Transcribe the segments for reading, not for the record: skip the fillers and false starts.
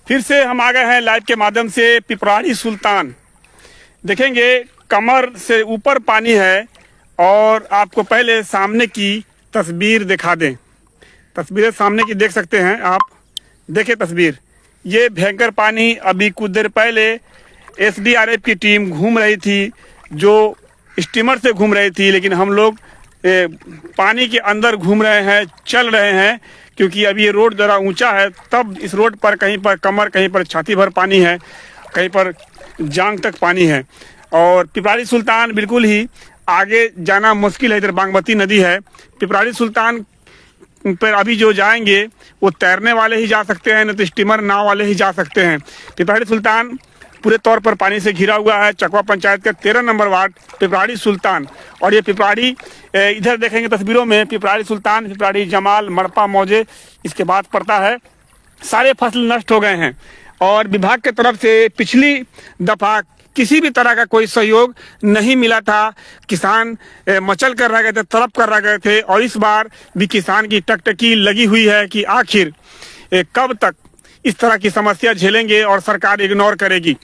फिर से हम आ गए हैं लाइव के माध्यम से पिपराड़ी सुल्तान। देखेंगे कमर से ऊपर पानी है और आपको पहले सामने की तस्वीर दिखा दें। तस्वीरें सामने की देख सकते हैं आप, देखें तस्वीर। ये भयंकर पानी अभी कुछ देर पहले एसडीआरएफ की टीम घूम रही थी, जो स्टीमर से घूम रही थी, लेकिन हम लोग पानी के अंदर घूम रहे हैं, चल रहे हैं, क्योंकि अभी ये रोड ज़रा ऊंचा है। तब इस रोड पर कहीं पर कमर, कहीं पर छाती भर पानी है, कहीं पर जांग तक पानी है। और पिपराड़ी सुल्तान बिल्कुल ही आगे जाना मुश्किल है। इधर बागमती नदी है। पिपराड़ी सुल्तान पर अभी जो जाएंगे वो तैरने वाले ही जा सकते हैं, नहीं तो स्टीमर नाव वाले ही जा सकते हैं। पिपराड़ी सुल्तान पूरे तौर पर पानी से घिरा हुआ है। चकवा पंचायत का 13 नंबर वार्ड पिपराड़ी सुल्तान। और ये पिपराड़ी, इधर देखेंगे तस्वीरों में पिपराड़ी सुल्तान, पिपराड़ी जमाल, मड़पा, मौजे इसके बाद पड़ता है। सारे फसल नष्ट हो गए हैं और विभाग की तरफ से पिछली दफा किसी भी तरह का कोई सहयोग नहीं मिला था। किसान मचल कर रह गए थे, तड़प कर रह गए थे। और इस बार भी किसान की टकटकी लगी हुई है कि आखिर कब तक इस तरह की समस्या झेलेंगे और सरकार इग्नोर करेगी।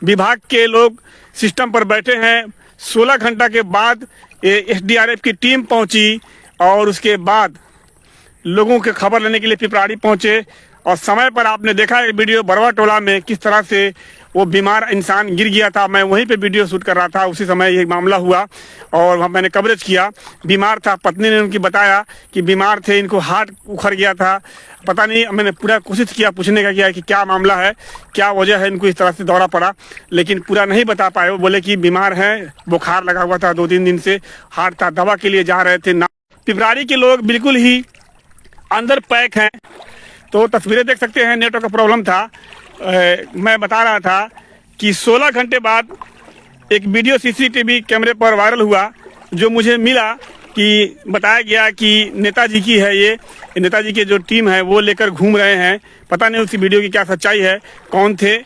विभाग के लोग सिस्टम पर बैठे हैं। 16 घंटा के बाद एसडीआरएफ की टीम पहुंची और उसके बाद लोगों के खबर लेने के लिए पिपराड़ी पहुंचे। और समय पर आपने देखा है वीडियो बरवा टोला में किस तरह से वो बीमार इंसान गिर गया था। मैं वहीं पे वीडियो शूट कर रहा था, उसी समय ये मामला हुआ और मैंने कवरेज किया। बीमार था, पत्नी ने उनकी बताया कि बीमार थे, इनको हार्ट उखड़ गया था। पता नहीं, मैंने पूरा कोशिश किया पूछने का किया कि क्या मामला है, क्या वजह है इनको इस तरह से दौरा पड़ा, लेकिन पूरा नहीं बता पाए। वो बोले कि बीमार हैं, बुखार लगा हुआ था 2-3 दिन से, हार्ट था, दवा के लिए जा रहे थे ना। पिपराड़ी के लोग बिल्कुल ही अंदर पैक हैं। तो तस्वीरें देख सकते हैं, नेटवर्क का प्रॉब्लम था। मैं बता रहा था कि 16 घंटे बाद एक वीडियो सीसीटीवी कैमरे पर वायरल हुआ, जो मुझे मिला कि बताया गया कि नेताजी की है। ये नेताजी की जो टीम है वो लेकर घूम रहे हैं। पता नहीं उसी वीडियो की क्या सच्चाई है, कौन थे,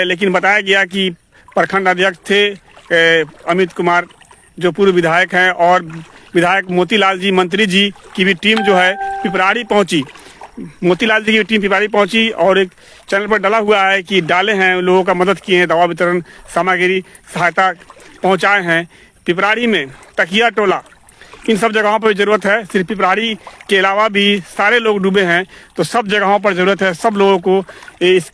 लेकिन बताया गया कि प्रखंड अध्यक्ष थे अमित कुमार, जो पूर्व विधायक हैं, और विधायक मोतीलाल जी, मंत्री जी की भी टीम जो है पिपराड़ी पहुंची। मोतीलाल जी की टीम पिपराड़ी पहुंची और एक चैनल पर डाला हुआ है कि डाले हैं, लोगों का मदद किए हैं, दवा वितरण सामग्री सहायता पहुंचाए हैं। पिपराड़ी में तकिया टोला, इन सब जगहों पर ज़रूरत है। सिर्फ पिपराड़ी के अलावा भी सारे लोग डूबे हैं, तो सब जगहों पर ज़रूरत है। सब लोगों को इस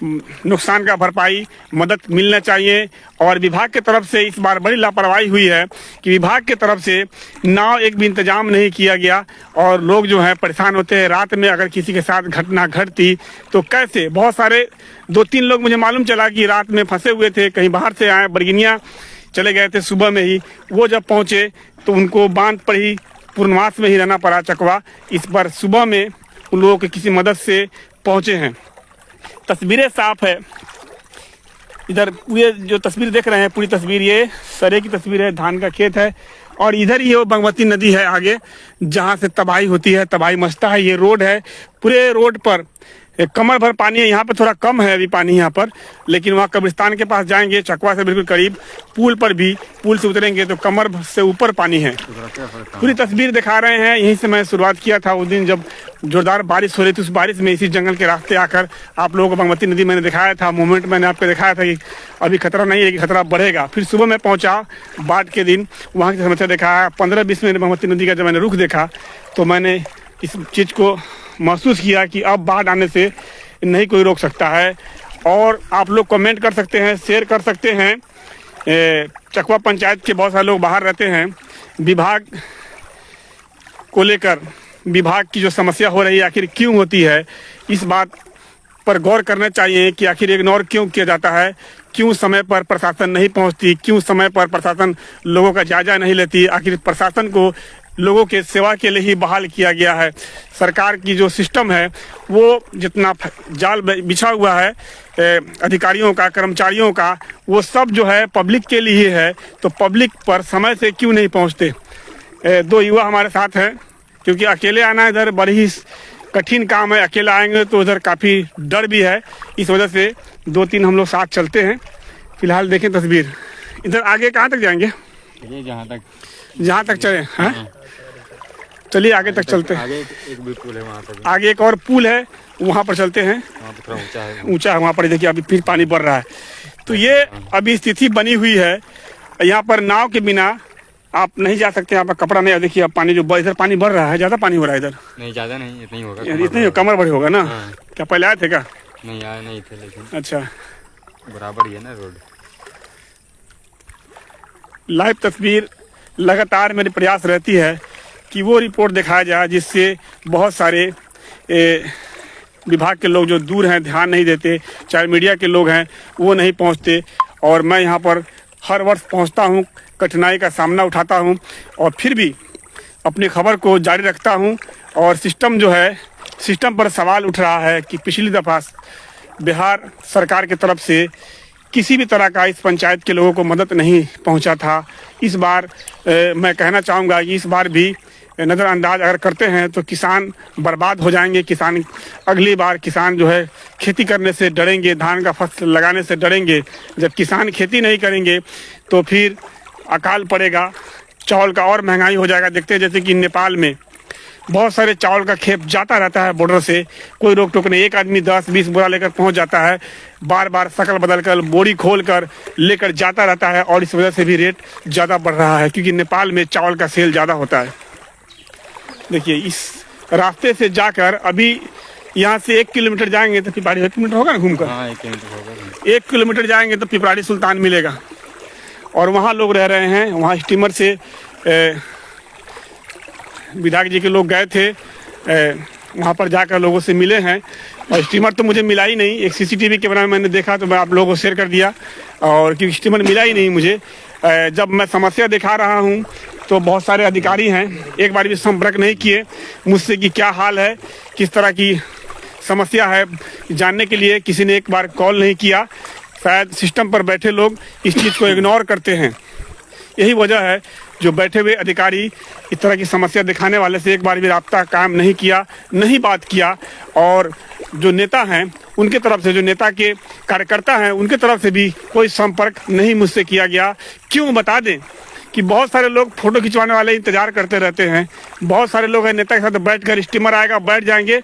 नुकसान का भरपाई मदद मिलना चाहिए। और विभाग की तरफ से इस बार बड़ी लापरवाही हुई है कि विभाग की तरफ से नाव एक भी इंतजाम नहीं किया गया और लोग जो हैं परेशान होते हैं। रात में अगर किसी के साथ घटना घटती तो कैसे, बहुत सारे 2-3 लोग मुझे मालूम चला कि रात में फंसे हुए थे, कहीं बाहर से आए, बरगिनिया चले गए थे सुबह में ही। वो जब पहुँचे तो उनको बांध पर ही, पूर्णवास में ही रहना पड़ा चकवा। इस बार सुबह में उन लोगों की किसी मदद से पहुँचे हैं। तस्वीरें साफ है। इधर ये जो तस्वीर देख रहे हैं, पूरी तस्वीर ये सरे की तस्वीर है, धान का खेत है। और इधर ही वो बागमती नदी है आगे, जहाँ से तबाही होती है, तबाही मचता है। ये रोड है, पूरे रोड पर कमर भर पानी है। यहाँ पर थोड़ा कम है अभी पानी यहाँ पर, लेकिन वहाँ कब्रिस्तान के पास जाएंगे, चकवा से बिल्कुल करीब, पुल पर भी, पुल से उतरेंगे तो कमर से ऊपर पानी है। पूरी तस्वीर दिखा रहे हैं। यहीं से मैं शुरुआत किया था उस दिन जब जोरदार बारिश हो रही थी। उस बारिश में इसी जंगल के रास्ते आकर आप लोगों को बागमती नदी मैंने दिखाया था। मोमेंट मैंने आपको दिखाया था कि अभी खतरा नहीं है, कि खतरा बढ़ेगा। फिर सुबह मैं पहुँचा बाढ़ के दिन, वहाँ की समस्या देखा। 15-20 मिनट बागमती नदी का जब मैंने रुख देखा तो मैंने इस चीज़ को महसूस किया कि अब बाढ़ आने से नहीं कोई रोक सकता है। और आप लोग कमेंट कर सकते हैं, शेयर कर सकते हैं। चकवा पंचायत के बहुत सारे लोग बाहर रहते हैं। विभाग को लेकर, विभाग की जो समस्या हो रही है आखिर क्यों होती है, इस बात पर गौर करना चाहिए कि आखिर इग्नोर क्यों किया जाता है, क्यों समय पर प्रशासन नहीं पहुंचती, क्यों समय पर प्रशासन लोगों का जायजा नहीं लेती। आखिर प्रशासन को लोगों के सेवा के लिए ही बहाल किया गया है। सरकार की जो सिस्टम है वो जितना जाल बिछा हुआ है अधिकारियों का, कर्मचारियों का, वो सब जो है पब्लिक के लिए है। तो पब्लिक पर समय से क्यों नहीं पहुंचते। 2 युवा हमारे साथ हैं, क्योंकि अकेले आना इधर बड़ी ही कठिन काम है। अकेला आएंगे तो उधर काफ़ी डर भी है, इस वजह से 2-3 हम लोग साथ चलते हैं। फिलहाल देखें तस्वीर। इधर आगे कहाँ तक जाएंगे? जहाँ तक चले हैं। चलिए आगे तक चलते हैं। आगे एक भी पुल है वहाँ पर, आगे एक और पुल है, वहाँ पर चलते हैं। वहाँ पर थोड़ा ऊंचा है। ऊंचा है वहाँ पर, देखिए अभी फिर पानी बढ़ रहा है। तो ये अभी स्थिति बनी हुई है। यहाँ पर नाव के बिना आप नहीं जा सकते, यहाँ पर कपड़ा नहीं। देखिए अब पानी जो इधर पानी बढ़ रहा है, ज़्यादा पानी हो रहा है इधर। नहीं ज़्यादा नहीं, इतना ही होगा। इतना ही कमर भर होगा ना। हाँ। क्या पहले आए थे क्या? नहीं आए नहीं थे, लेकिन अच्छा, बराबर ही है ना रोड। लाइव तस्वीर लगातार मेरी प्रयास रहती है कि वो रिपोर्ट दिखाया जाए जिससे बहुत सारे विभाग के लोग जो दूर हैं ध्यान नहीं देते, चाहे मीडिया के लोग हैं वो नहीं पहुंचते। और मैं यहाँ पर हर वर्ष पहुंचता हूँ, कठिनाई का सामना उठाता हूँ और फिर भी अपनी खबर को जारी रखता हूँ। और सिस्टम जो है, सिस्टम पर सवाल उठ रहा है कि पिछली दफ़ा बिहार सरकार की तरफ से किसी भी तरह का इस पंचायत के लोगों को मदद नहीं पहुंचा था। इस बार मैं कहना चाहूँगा कि इस बार भी नज़रअंदाज अगर करते हैं तो किसान बर्बाद हो जाएंगे। किसान अगली बार किसान जो है खेती करने से डरेंगे, धान का फसल लगाने से डरेंगे। जब किसान खेती नहीं करेंगे तो फिर अकाल पड़ेगा, चावल का और महंगाई हो जाएगा। देखते हैं जैसे कि नेपाल में बहुत सारे चावल का खेप जाता रहता है बॉर्डर से, कोई रोक टोक नहीं। एक आदमी 10-20 बोरा लेकर पहुंच जाता है, बार बार शकल बदल कर बोरी खोल कर लेकर जाता रहता है। और इस वजह से भी रेट ज़्यादा बढ़ रहा है, क्योंकि नेपाल में चावल का सेल ज़्यादा होता है। देखिए इस रास्ते से जाकर अभी यहाँ से 1 किलोमीटर जाएंगे तो पिपराड़ी 1 किलोमीटर होगा ना घूमकर। हाँ 1 किलोमीटर होगा। 1 किलोमीटर जाएंगे तो पिपराड़ी सुल्तान मिलेगा और वहाँ लोग रह रहे हैं। वहाँ स्टीमर से विधायक जी के लोग गए थे, वहाँ पर जाकर लोगों से मिले हैं। और स्टीमर तो मुझे मिला ही नहीं, एक सीसीटीवी कैमरा में मैंने देखा तो मैं आप लोगों को शेयर कर दिया। और क्योंकि स्टीमर मिला ही नहीं मुझे, जब मैं समस्या दिखा रहा हूँ तो बहुत सारे अधिकारी हैं, एक बार भी संपर्क नहीं किए मुझसे कि क्या हाल है, किस तरह की समस्या है जानने के लिए किसी ने एक बार कॉल नहीं किया। शायद सिस्टम पर बैठे लोग इस चीज़ को इग्नोर करते हैं। यही वजह है जो बैठे हुए अधिकारी इस तरह की समस्या दिखाने वाले से एक बार भी राब्ता कायम नहीं किया, नहीं बात किया। और जो नेता हैं उनके तरफ से, जो नेता के कार्यकर्ता हैं उनके तरफ से भी कोई संपर्क नहीं मुझसे किया गया। क्यों बता दें कि बहुत सारे लोग फोटो खिंचवाने वाले इंतजार करते रहते हैं। बहुत सारे लोग हैं नेता के साथ बैठकर, स्टीमर आएगा बैठ जाएंगे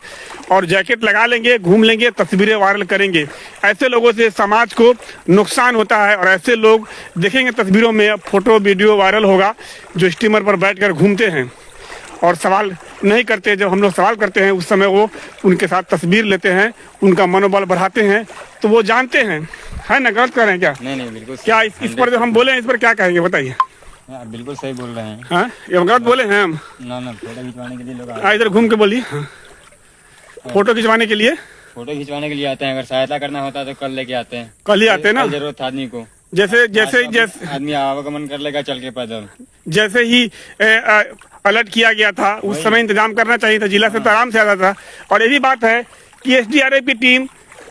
और जैकेट लगा लेंगे, घूम लेंगे, तस्वीरें वायरल करेंगे। ऐसे लोगों से समाज को नुकसान होता है और ऐसे लोग देखेंगे तस्वीरों में, फोटो वीडियो वायरल होगा जो स्टीमर पर बैठकर घूमते हैं और सवाल नहीं करते। जब हम लोग सवाल करते हैं उस समय वो उनके साथ तस्वीर लेते हैं, उनका मनोबल बढ़ाते हैं। तो वो जानते हैं, है ना? गलत कर रहे हैं क्या? नहीं बिल्कुल। क्या इस पर जो हम बोले हैं इस पर क्या कहेंगे बताइए? बिल्कुल सही बोल रहे हैं। हाँ ये गलत बोले हैं हम? ना फोटो खिंचवाने के लिए लोग इधर घूम के बोलिए। हाँ। फोटो खिंचवाने के लिए, फोटो खिंचवाने के लिए आते हैं। अगर सहायता करना होता है तो कल लेके आते हैं। कल ही आते हैं ना, जरूरत आदमी को। जैसे आदमी आवागमन कर लेगा चल के पैदल। जैसे ही अलर्ट किया गया था उस समय इंतजाम करना चाहिए था, जिला से तो आराम से आता था। और ये भी बात है कि SDRF की टीम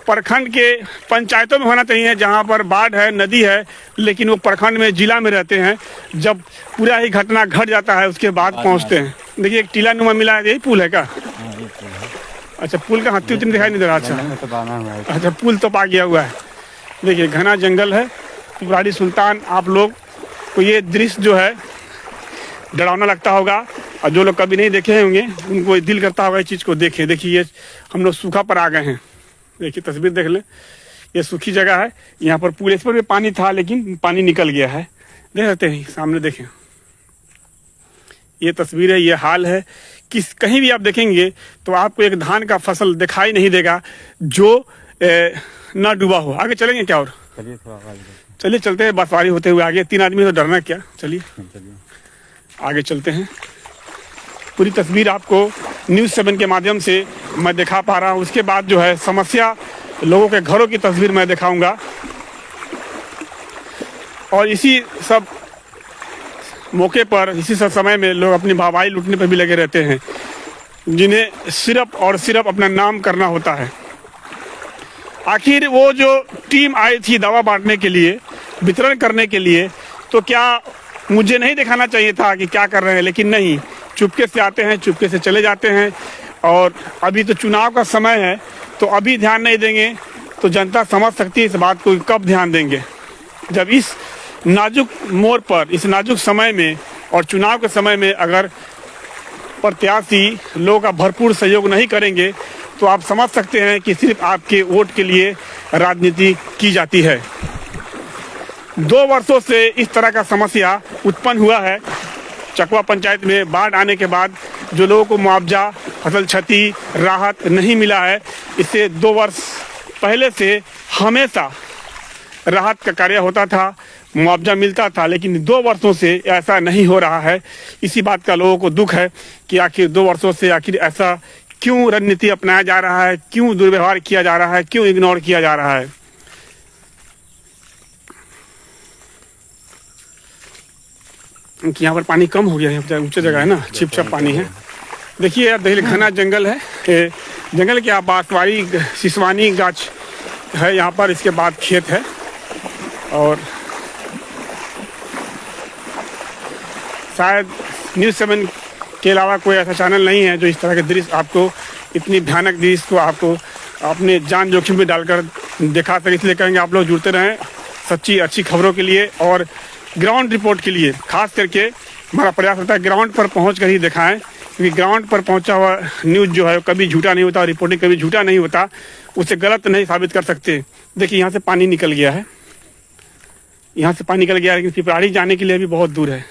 प्रखंड के पंचायतों में होना चाहिए जहां पर बाढ़ है, नदी है, लेकिन वो प्रखंड में, जिला में रहते हैं। जब पूरा ही घटना घट जाता है उसके बाद पहुंचते हैं। देखिए एक टीला नुमा मिला है, यही पुल है क्या? अच्छा, पुल का हाथी उतनी दिखाई नहीं दे रहा। अच्छा पुल तो पा गया हुआ है। देखिए घना जंगल है पिपराड़ी सुल्तान। आप लोग को ये दृश्य जो है डरावना लगता होगा और जो लोग कभी नहीं देखे होंगे उनको दिल करता होगा इस चीज़ को देखे। देखिए ये हम लोग सूखा पर आ गए हैं। देखिए तस्वीर देख लें, ये सूखी जगह है। यहाँ पर पुल, इस पर भी पानी था लेकिन पानी निकल गया है। देख सकते हैं सामने, देखें ये तस्वीर है, ये हाल है। कहीं भी आप देखेंगे तो आपको एक धान का फसल दिखाई नहीं देगा जो ना डूबा हो। आगे चलेंगे क्या? और चलिए चलते हैं, बसवारी होते हुए आगे। 3 आदमी तो डरना क्या, चलिए आगे चलते हैं। पूरी तस्वीर आपको न्यूज़ 7 के माध्यम से मैं दिखा पा रहा हूँ। उसके बाद जो है समस्या, लोगों के घरों की तस्वीर मैं दिखाऊंगा। और इसी सब मौके पर, इसी सब समय में लोग अपनी भावाई लूटने पर भी लगे रहते हैं, जिन्हें सिर्फ और सिर्फ अपना नाम करना होता है। आखिर वो जो टीम आई थी दवा बांटने के लिए, वितरण करने के लिए, तो क्या मुझे नहीं दिखाना चाहिए था कि क्या कर रहे हैं? लेकिन नहीं, चुपके से आते हैं, चुपके से चले जाते हैं। और अभी तो चुनाव का समय है, तो अभी ध्यान नहीं देंगे तो जनता समझ सकती है इस बात को, कब ध्यान देंगे। जब इस नाजुक मोड़ पर, इस नाजुक समय में और चुनाव के समय में अगर प्रत्याशी लोगों का भरपूर सहयोग नहीं करेंगे तो आप समझ सकते हैं कि सिर्फ आपके वोट के लिए राजनीति की जाती है। 2 वर्षों से इस तरह का समस्या उत्पन्न हुआ है। चकवा पंचायत में बाढ़ आने के बाद जो लोगों को मुआवजा, फसल क्षति, राहत नहीं मिला है, इससे 2 वर्ष पहले से हमेशा राहत का कार्य होता था, मुआवजा मिलता था, लेकिन 2 वर्षों से ऐसा नहीं हो रहा है। इसी बात का लोगों को दुख है कि आखिर 2 वर्षों से आखिर ऐसा क्यों रणनीति अपनाया जा रहा है, क्यों दुर्व्यवहार किया जा रहा है, क्यों इग्नोर किया जा रहा है। यहाँ पर पानी कम हो गया है, ऊंचे जगह है ना, छिप-छप पानी है। देखिए यार, देखिए घना जंगल है, जंगल क्या बांसवाड़ी सिसवानी गाछ है यहाँ पर, इसके बाद खेत है। और शायद न्यूज़ 7 के अलावा कोई ऐसा चैनल नहीं है जो इस तरह के दृश्य आपको, इतनी भयानक दृश्य को आपको अपने जान जोखिम में डालकर दिखा सके। इसलिए कहेंगे आप लोग जुड़ते रहें सच्ची अच्छी खबरों के लिए और ग्राउंड रिपोर्ट के लिए। खास करके हमारा प्रयास होता है ग्राउंड पर पहुंच कर ही दिखाएं, क्योंकि ग्राउंड पर पहुंचा हुआ न्यूज़ जो है कभी झूठा नहीं होता, रिपोर्टिंग कभी झूठा नहीं होता, उसे गलत नहीं साबित कर सकते। देखिए यहाँ से पानी निकल गया है, यहाँ से पानी निकल गया है, लेकिन पिपराड़ी जाने के लिए भी बहुत दूर है।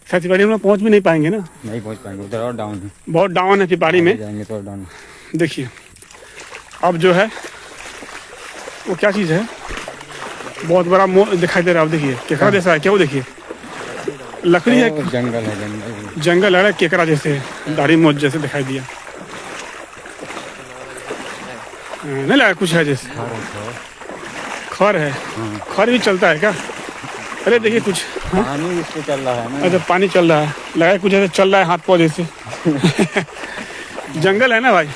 शायद पिपराड़ी में पहुँच भी नहीं पाएंगे ना, नहीं पहुंच पाएंगे, उधर और डाउन है, बहुत डाउन है पिपराड़ी में। जाएंगे तो और डाउन। देखिए अब जो है वो क्या चीज़ है, बहुत बड़ा दिखाई दे रहा है। अब देखिए केकड़ा जैसा है क्या, वो देखिए लकड़ी है, जंगल है, जंगल जंगल है, केकड़ा जैसे, दाढ़ी मोच जैसे दिखाई दिया, नहीं लगा कुछ है जैसे खर है। खर भी चलता है क्या? अरे देखिए कुछ पानी इस पे चल रहा है ना। अच्छा पानी चल रहा है, लगा कुछ ऐसे चल रहा है हाथ पौधे से। जंगल है ना भाई।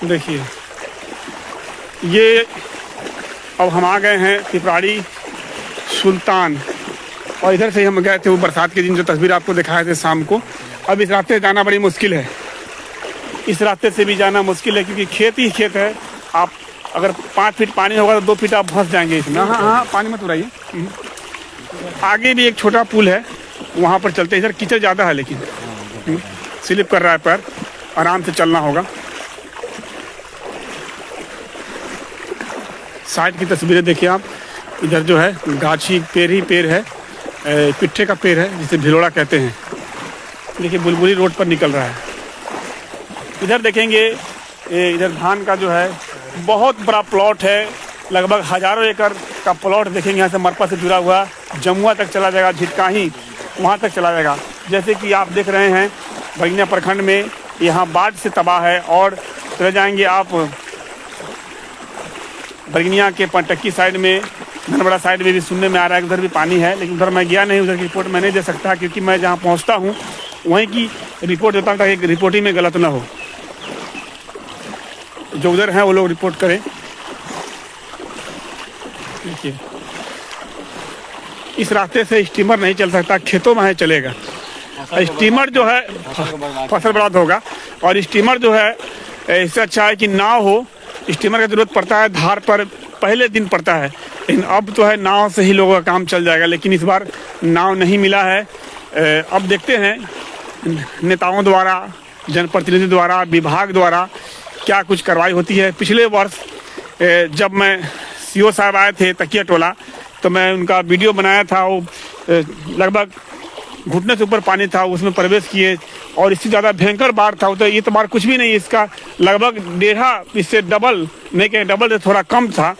देखिए ये अब हम आ गए हैं पिपराड़ी सुल्तान, और इधर से हम गए थे वो बरसात के दिन जो तस्वीर आपको दिखाए थे शाम को। अब इस रास्ते से जाना बड़ी मुश्किल है, इस रास्ते से भी जाना मुश्किल है, क्योंकि खेत ही खेत है। आप अगर 5 फीट पानी होगा तो 2 फीट आप फंस जाएंगे इसमें। हाँ पानी मत उड़ाइए। आगे भी एक छोटा पुल है, वहाँ पर चलते। इधर कीचड़ ज़्यादा है, लेकिन स्लिप कर रहा है पैर, आराम से चलना होगा। साइड की तस्वीरें देखिए आप, इधर जो है गाछी पेड़ ही पेड़ है, पिट्ठे का पेड़ है जिसे भिलोड़ा कहते हैं। देखिए बुलबुली रोड पर निकल रहा है। इधर देखेंगे इधर धान का जो है बहुत बड़ा प्लॉट है, लगभग हजारों एकड़ का प्लॉट देखेंगे। यहाँ से मरपा से जुड़ा हुआ जमुआ तक चला जाएगा, झिटकाही वहाँ तक चला जाएगा। जैसे कि आप देख रहे हैं बरगनिया प्रखंड में यहाँ बाढ़ से तबाह है, और चले जाएंगे आप बरगनिया के पंटक्की साइड में, धनबड़ा साइड में भी सुनने में आ रहा है कि उधर भी पानी है, लेकिन उधर मैं गया नहीं, उधर की रिपोर्ट मैं नहीं दे सकता, क्योंकि मैं जहाँ पहुँचता हूँ वहीं की रिपोर्ट देता हूँ ताकि रिपोर्टिंग में गलत ना हो। जो उधर हैं वो लोग रिपोर्ट करें। देखिए इस रास्ते से स्टीमर नहीं चल सकता, खेतों में चलेगा। स्टीमर जो है फसल बर्बाद होगा, और स्टीमर जो है इससे अच्छा है कि नाव हो। स्टीमर का जरूरत पड़ता है धार पर, पहले दिन पड़ता है, लेकिन अब तो है नाव से ही लोगों का काम चल जाएगा। लेकिन इस बार नाव नहीं मिला है। अब देखते हैं नेताओं द्वारा, जनप्रतिनिधि द्वारा, विभाग द्वारा क्या कुछ कार्रवाई होती है। पिछले वर्ष जब मैं सीओ साहब आए थे तकिया टोला, तो मैं उनका वीडियो बनाया था। वो लगभग घुटने से ऊपर पानी था, उसमें प्रवेश किए, और इससे ज़्यादा भयंकर बाढ़ था। तो ये तो बाढ़ कुछ भी नहीं, इसका लगभग 1.5 इससे डबल, नहीं कहें डबल से थोड़ा कम था,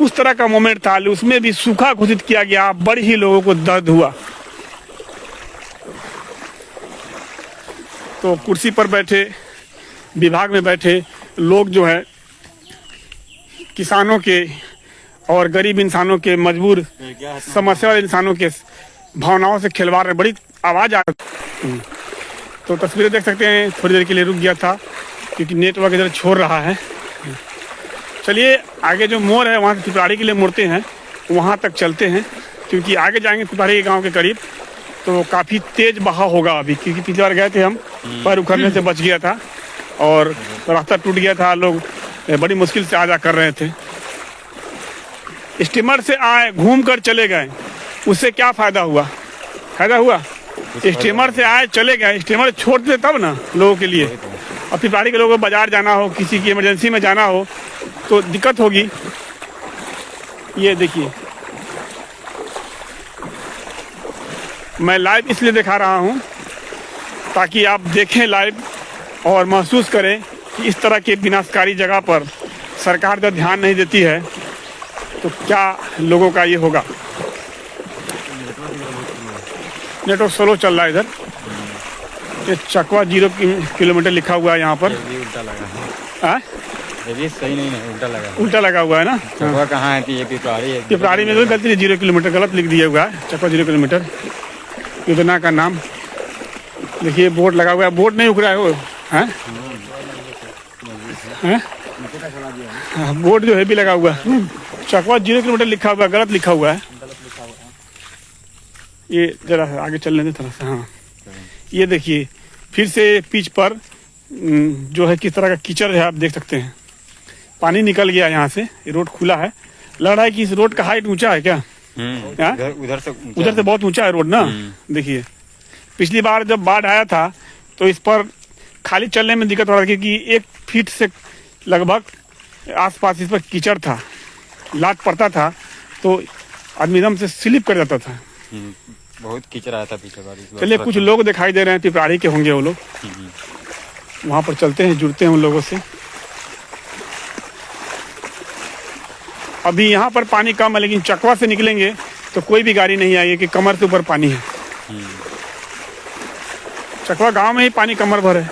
उस तरह का मोमेंट था। उसमें भी सूखा घोषित किया गया, बड़ी ही लोगों को दर्द हुआ। तो कुर्सी पर बैठे, विभाग में बैठे लोग जो है किसानों के और गरीब इंसानों के, मजबूर समस्या वाले इंसानों के भावनाओं से खिलवाड़ रहे, बड़ी आवाज़ आ। तो तस्वीरें देख सकते हैं। थोड़ी देर के लिए रुक गया था क्योंकि नेटवर्क इधर छोड़ रहा है। चलिए आगे जो मोड़ है वहाँ से पिपराड़ी के लिए मुड़ते हैं, वहाँ तक चलते हैं, क्योंकि आगे जाएंगे पिपराड़ी के गाँव के करीब तो काफ़ी तेज बहाव होगा अभी, क्योंकि पिछली बार गए थे हम, पैर उखड़ने से बच गया था और रास्ता टूट गया था, लोग बड़ी मुश्किल से आ जा कर रहे थे। स्टीमर से आए, घूम कर चले गए, उससे क्या फ़ायदा हुआ? फ़ायदा हुआ? स्टीमर से आए चले गए, स्टीमर छोड़ते तब ना लोगों के लिए। और पिपराड़ी के लोगों को बाजार जाना हो, किसी की इमरजेंसी में जाना हो तो दिक्कत होगी। ये देखिए, मैं लाइव इसलिए दिखा रहा हूँ ताकि आप देखें लाइव और महसूस करें कि इस तरह के विनाशकारी जगह पर सरकार जब ध्यान नहीं देती है तो क्या लोगों का ये होगा। नेटवर्क स्लो चल रहा है इधर। ये चकवा 0 किलोमीटर लिखा हुआ है यहाँ पर। उल्टा लगा है, ये सही नहीं है, उल्टा लगा हुआ है ना। चकवा कहाँ है? ये पिपराड़ी है। पिपराड़ी में तो गलती है, 0 किलोमीटर गलत लिख दिया हुआ है। चकवा 0 किलोमीटर योजना का नाम देखिए, बोर्ड लगा हुआ है। बोर्ड नहीं उग रहा है वो, है बोर्ड जो है भी लगा हुआ है। चकवा 0 किलोमीटर लिखा हुआ है, गलत लिखा हुआ है। ये जरा आगे चल लेते थोड़ा सा। हाँ, ये देखिए फिर से पिच पर जो है किस तरह का कीचड़ है, आप देख सकते हैं। पानी निकल गया यहाँ से, ये रोड खुला है। लग रहा है कि इस रोड का हाइट ऊंचा है क्या? उधर से बहुत ऊंचा है रोड ना। देखिए, पिछली बार जब बाढ़ आया था तो इस पर खाली चलने में दिक्कत हो रहा था, क्योंकि 1 फीट से लगभग आसपास इस पर कीचड़ था, लात पड़ता था तो आदमी एकदम से स्लिप कर जाता था। बहुत कीचड़ आया था पीछे बार। चलिए, कुछ लोग दिखाई दे रहे हैं, पिपराड़ी के होंगे वो लोग। वहां पर चलते हैं, जुड़ते हैं उन लोगों से। अभी यहाँ पर पानी कम है, लेकिन चकवा से निकलेंगे तो कोई भी गाड़ी नहीं आएगी कि कमर से ऊपर पानी है। चकवा गांव में ही पानी कमर भर है।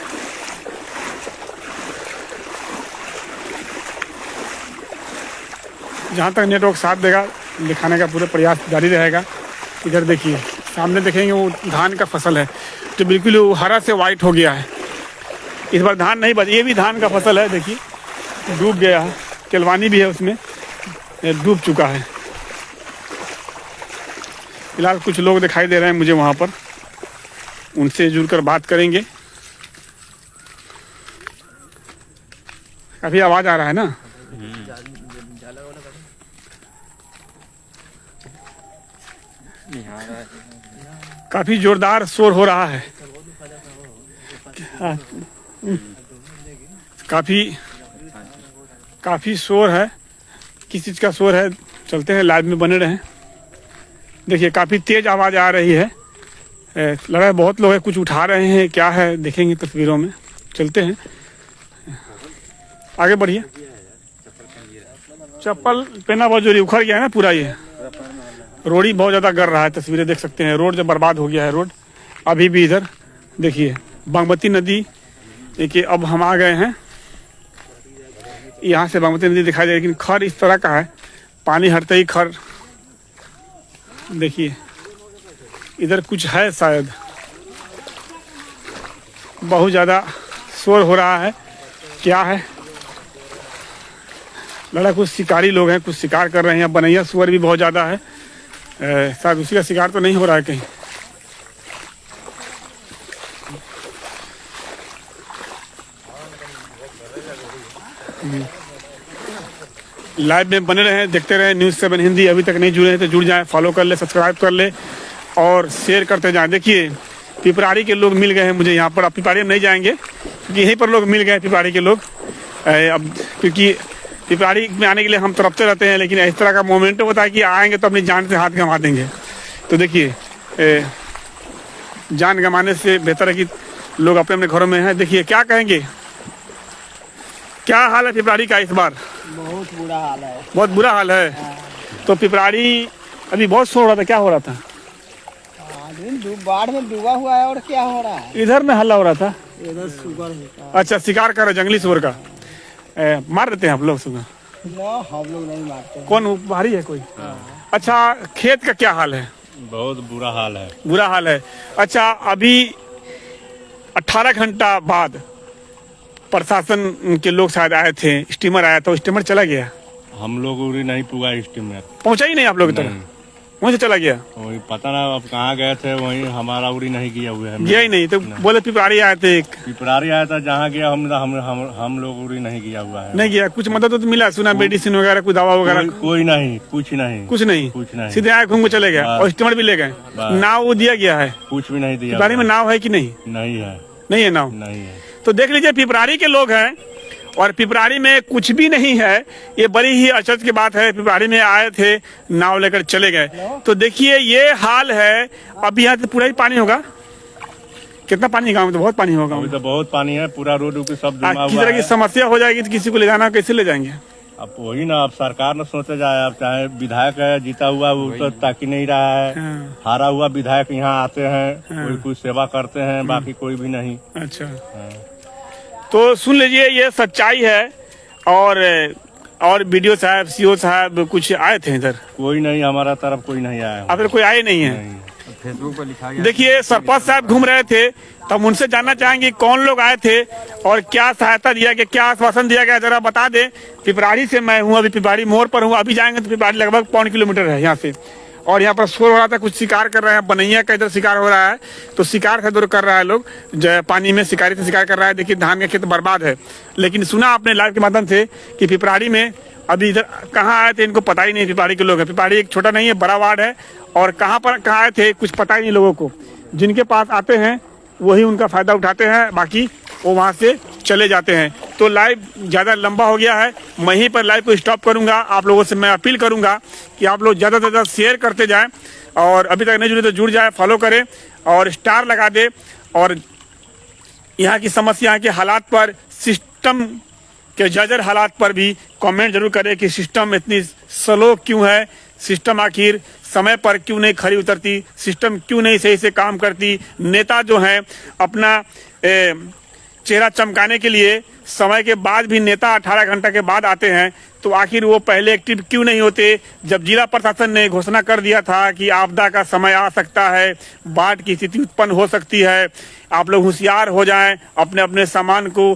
जहाँ तक नेटवर्क साथ देगा दिखाने का पूरा प्रयास जारी रहेगा। इधर देखिए, सामने देखेंगे वो धान का फसल है जो बिल्कुल हरा से वाइट हो गया है। इस बार धान नहीं बच, ये भी धान का फसल है। देखिए, डूब गया है, केलवानी भी है उसमें, डूब चुका है। फिलहाल कुछ लोग दिखाई दे रहे हैं मुझे वहाँ पर, उनसे जुड़कर बात करेंगे। काफी आवाज आ रहा है ना। काफी जोरदार शोर हो रहा है। काफी शोर है। किस चीज का शोर है? चलते हैं, लाइव में बने रहें। देखिए, काफी तेज आवाज आ रही है। लग रहा है बहुत लोग हैं, कुछ उठा रहे हैं, क्या है देखेंगे तस्वीरों में। चलते हैं, आगे बढ़िए। चप्पल पहना बहुत जोरी, उखड़ गया है ना पूरा। ये रोड ही बहुत ज्यादा गर रहा है, तस्वीरें देख सकते हैं। रोड जब बर्बाद हो गया है रोड। अभी भी इधर देखिए, बागमती नदी, देखिए अब हम आ गए हैं। यहाँ से बागमती नदी दिखाई दे, लेकिन खर इस तरह का है, पानी हटते ही खर। देखिए, इधर कुछ है शायद, बहुत ज्यादा शोर हो रहा है। क्या है? लड़ा कुछ शिकारी लोग हैं, कुछ शिकार कर रहे हैं। बनैया सुअर भी बहुत ज्यादा है, शायद उसी का शिकार तो नहीं हो रहा है कहीं। लाइव में बने रहे, देखते रहे न्यूज़ 7 हिंदी। अभी तक नहीं जुड़े हैं तो जुड़ जाएं, फॉलो कर ले, सब्सक्राइब कर ले और शेयर करते जाएं। देखिए, पिपराड़ी के लोग मिल गए हैं मुझे यहाँ पर। अब पिपराड़ी में नहीं जाएंगे क्योंकि यहीं पर लोग मिल गए पिपराड़ी के लोग। अब क्योंकि पिपराड़ी में आने के लिए हम तरफते रहते हैं, लेकिन इस तरह का मोमेंट होता है कि आएंगे तो अपनी जान से हाथ गंवा देंगे। तो देखिए, जान गंवाने से बेहतर है कि लोग अपने अपने घरों में हैं। देखिए, क्या कहेंगे, क्या हाल है पिपराड़ी का इस बार? बहुत बुरा हाल है। बहुत बुरा हाल है। तो पिपराड़ी अभी बहुत शोर हो रहा था, क्या हो रहा था? बाढ़ में डूबा हुआ है और क्या हो रहा है? इधर में हल्ला हो रहा था। इधर सुगर है। अच्छा, शिकार कर रहे, जंगली सुअर का मार देते हैं आप लोग सुबह? ना, हम लोग नहीं मारते। कौन बाहरी है कोई? अच्छा, खेत का क्या हाल है? बहुत बुरा हाल है। बुरा हाल है। अच्छा, अभी 18 घंटा बाद प्रशासन के लोग शायद आए थे, स्टीमर आया था, स्टीमर चला गया। हम लोग उड़ी नहीं पुगा स्टीमर, पहुंचा ही नहीं आप लोग की तरफ। वहीं से चला गया, वही पता ना अब कहाँ गए थे, वही हमारा उड़ी नहीं किया हुआ है। गया ही नहीं तो बोले पिपराड़ी आए थे, पिपरारी आया था, जहाँ गया हम लोग उड़ी नहीं किया हुआ है। नहीं गया। कुछ मदद तो मिला, सुना मेडिसिन वगैरह, कोई दवा वगैरह? कोई नहीं, कुछ नहीं, कुछ नहीं, कुछ नहीं, सीधे आए घूम के चले गए और स्टीमर भी ले गए। नाव वो दिया गया है? कुछ भी नहीं दिया। पिपराड़ी में नाव है कि नहीं? नहीं है, नहीं है नाव। नहीं है। तो देख लीजिए, पिपराड़ी के लोग हैं और पिपराड़ी में कुछ भी नहीं है। ये बड़ी ही अचरज की बात है। पिपराड़ी में आए थे, नाव लेकर चले गए। तो देखिए ये हाल है। अब यहाँ से पूरा ही पानी होगा। कितना पानी गाँव में? तो बहुत पानी होगा। अभी तो बहुत पानी है, पूरा रोड पे सब जमा किसी हुआ तरह की है। समस्या हो जाएगी तो किसी को ले जाना, कैसे ले जाएंगे? अब वही ना, अब सरकार न सोचे जाए। अब चाहे विधायक है जीता हुआ, वो तो ताकि नहीं रहा है। हाँ। हारा हुआ विधायक यहाँ आते हैं, कोई कुछ सेवा करते हैं, बाकी कोई भी नहीं। अच्छा, हाँ। तो सुन लीजिए, ये सच्चाई है। और बीडीओ साहब, सीओ साहब कुछ आए थे इधर? कोई नहीं, हमारा तरफ कोई नहीं आया। अब कोई आए नहीं है। नहीं। फेसबुक पर लिखा गया। देखिए, सरपंच साहब घूम रहे थे, तो हम उनसे जानना चाहेंगे कौन लोग आए थे और क्या सहायता दिया गया, क्या आश्वासन दिया गया, जरा बता दें। पिपराड़ी से मैं हूँ, अभी पिपराड़ी मोड़ पर हूँ। अभी जाएंगे तो पिपराड़ी लगभग 1.5 किलोमीटर है यहाँ से। और यहाँ पर शोर हो रहा था, कुछ शिकार कर रहे हैं, बनैया का इधर शिकार हो रहा है। तो शिकार से दूर कर रहा है लोग, जो पानी में शिकारी से शिकार कर रहा है। देखिए, धान का खेत बर्बाद है। लेकिन सुना आपने लाइव के माध्यम से कि पिपराड़ी में अभी इधर कहाँ आए थे, इनको पता ही नहीं। पिपराड़ी के लोग हैं। पिपराड़ी एक छोटा नहीं है, बड़ा वार्ड है। और कहाँ आए थे कुछ पता ही नहीं लोगों को। जिनके पास आते हैं वही उनका फायदा उठाते हैं, बाकी वो वहाँ से चले जाते हैं। तो लाइव ज़्यादा लंबा हो गया है, मैं यहीं पर लाइव को स्टॉप करूँगा। आप लोगों से मैं अपील करूँगा कि आप लोग ज़्यादा से ज़्यादा शेयर करते जाएं और अभी तक नहीं जुड़े तो जुड़ जाए, फॉलो करें और स्टार लगा दे। और यहाँ की समस्या के हालात पर, सिस्टम के जर्जर हालात पर भी कमेंट जरूर करें कि सिस्टम इतनी स्लो क्यों है, सिस्टम आखिर समय पर क्यों नहीं खरी उतरती, सिस्टम क्यों नहीं सही से काम करती। नेता जो हैं अपना चेहरा चमकाने के लिए समय के बाद भी नेता 18 घंटा के बाद आते हैं, तो आखिर वो पहले एक्टिव क्यों नहीं होते? जब जिला प्रशासन ने घोषणा कर दिया था कि आपदा का समय आ सकता है, बाढ़ की स्थिति उत्पन्न हो सकती है, आप लोग होशियार हो जाएं, अपने अपने सामान को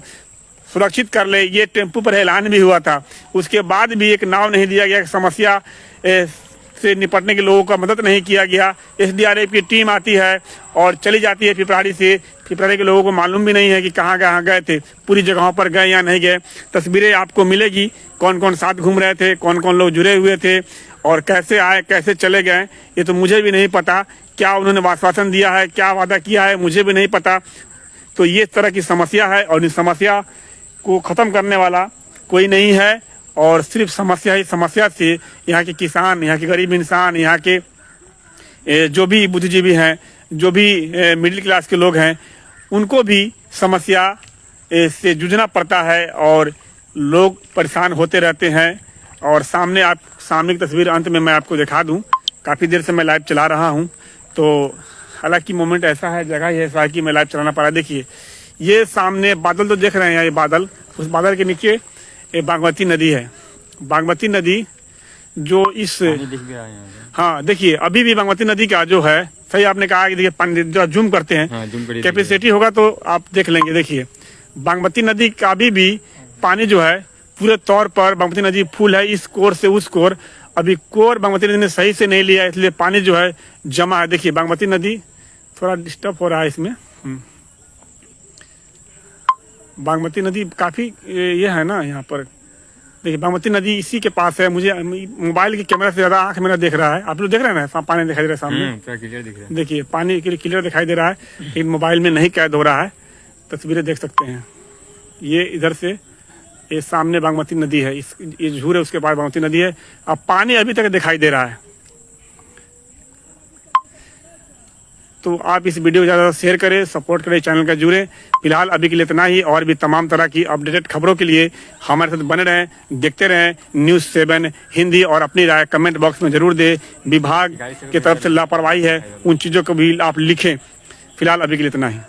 सुरक्षित कर ले, ये टेम्पो पर ऐलान भी हुआ था। उसके बाद भी एक नाव नहीं दिया गया, समस्या से निपटने के लोगों का मदद नहीं किया गया। एसडीआरएफ की टीम आती है और चली जाती है पिपराड़ी से। पिपराड़ी के लोगों को मालूम भी नहीं है कि कहाँ गए थे, पूरी जगहों पर गए या नहीं गए। तस्वीरें आपको मिलेगी, कौन कौन साथ घूम रहे थे, कौन कौन लोग जुड़े हुए थे और कैसे आए, कैसे चले गए, ये तो मुझे भी नहीं पता। क्या उन्होंने आश्वासन दिया है, क्या वादा किया है, मुझे भी नहीं पता। तो ये तरह की समस्या है और इस समस्या को ख़त्म करने वाला कोई नहीं है। और सिर्फ समस्या ही समस्या से यहाँ के किसान, यहाँ के गरीब इंसान, यहाँ के जो भी बुद्धिजीवी हैं, जो भी मिडिल क्लास के लोग हैं, उनको भी समस्या से जूझना पड़ता है और लोग परेशान होते रहते हैं। और सामने की तस्वीर अंत में मैं आपको दिखा दूं। काफ़ी देर से मैं लाइव चला रहा हूं, तो हालांकि मोमेंट ऐसा है, जगह ही ऐसा है कि मैं लाइव चलाना पड़ा। देखिए, ये सामने बादल तो देख रहे हैं, ये बादल, उस बादल के नीचे ये बागमती नदी है। बागमती नदी जो इस दिख गया है यहाँ से। हाँ, देखिए अभी भी बागमती नदी का जो है, सही आपने कहा कि देखिए पानी जो जूम करते हैं, हाँ, जूम करिए, कैपेसिटी होगा तो आप देख लेंगे। देखिए, बागमती नदी का अभी भी पानी जो है पूरे तौर पर, बागमती नदी फुल है इस कोर से उस कोर। अभी कोर बागमती नदी ने सही से नहीं लिया, इसलिए पानी जो है जमा है। देखिए, बागमती नदी थोड़ा डिस्टर्ब हो रहा है इसमें। बागमती नदी काफ़ी ये है ना, यहाँ पर देखिए बागमती नदी इसी के पास है। मुझे मोबाइल की कैमरा से ज़्यादा आंख मेरा देख रहा है। आप लोग देख रहे हैं ना, पानी दिखाई दे रहा है सामने, क्या क्लियर दिख रहा है। देखिए पानी क्लियर दिखाई दे रहा है, लेकिन मोबाइल में नहीं कैद हो रहा है। तस्वीरें देख सकते हैं, ये इधर से ये सामने बागमती नदी है, ये झूर है, उसके बाद बागमती नदी है। अब पानी अभी तक दिखाई दे रहा है। तो आप इस वीडियो को ज़्यादा शेयर करें, सपोर्ट करें, चैनल का जुड़ें। फिलहाल अभी के लिए इतना ही, और भी तमाम तरह की अपडेटेड खबरों के लिए हमारे साथ बने रहें, देखते रहें News 7 हिंदी। और अपनी राय कमेंट बॉक्स में जरूर दें। विभाग की तरफ से लापरवाही है, उन चीज़ों को भी आप लिखें। फिलहाल अभी के लिए इतना ही।